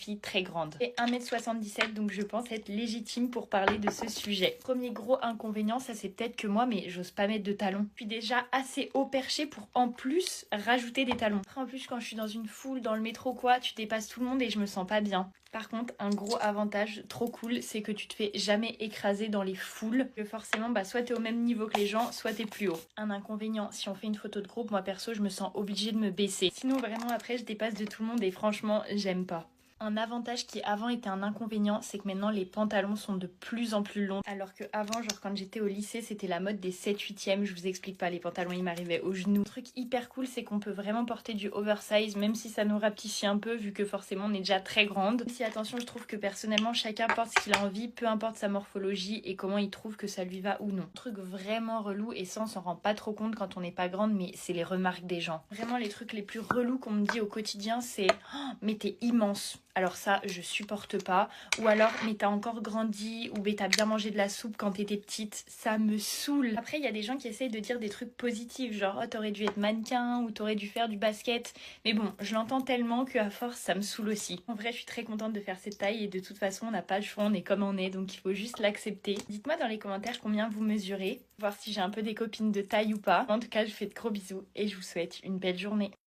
fille très grande. Et 1m77, donc je pense être légitime pour parler de ce sujet. Premier gros inconvénient, ça c'est peut-être que moi, mais j'ose pas mettre de talons. Je suis déjà assez haut perché pour en plus rajouter des talons. En plus, quand je suis dans une foule, dans le métro quoi, tu dépasses tout le monde et je me sens pas bien. Par contre, un gros avantage trop cool, c'est que tu te fais jamais écraser dans les foules. Que forcément, soit t'es au même niveau que les gens, soit t'es plus haut. Un inconvénient, si on fait une photo de groupe, moi perso, je me sens obligée de me baisser. Sinon, vraiment, après, je dépasse de tout le monde et franchement, j'aime pas. Un avantage qui avant était un inconvénient, c'est que maintenant les pantalons sont de plus en plus longs. Alors que avant, genre quand j'étais au lycée, c'était la mode des 7/8e. Je vous explique pas, les pantalons ils m'arrivaient aux genoux. Le truc hyper cool, c'est qu'on peut vraiment porter du oversize, même si ça nous rapetit un peu, vu que forcément on est déjà très grande. Si attention, je trouve que personnellement, chacun porte ce qu'il a envie, peu importe sa morphologie et comment il trouve que ça lui va ou non. Truc vraiment relou, et ça on s'en rend pas trop compte quand on n'est pas grande, mais c'est les remarques des gens. Vraiment les trucs les plus relous qu'on me dit au quotidien, c'est oh, mais t'es immense. Alors ça, je supporte pas. Ou alors, mais t'as encore grandi, ou mais t'as bien mangé de la soupe quand t'étais petite. Ça me saoule. Après, il y a des gens qui essayent de dire des trucs positifs, genre oh, t'aurais dû être mannequin, ou t'aurais dû faire du basket. Mais bon, je l'entends tellement qu'à force, ça me saoule aussi. En vrai, je suis très contente de faire cette taille, et de toute façon, on n'a pas le choix, on est comme on est, donc il faut juste l'accepter. Dites-moi dans les commentaires combien vous mesurez, voir si j'ai un peu des copines de taille ou pas. En tout cas, je vous fais de gros bisous, et je vous souhaite une belle journée.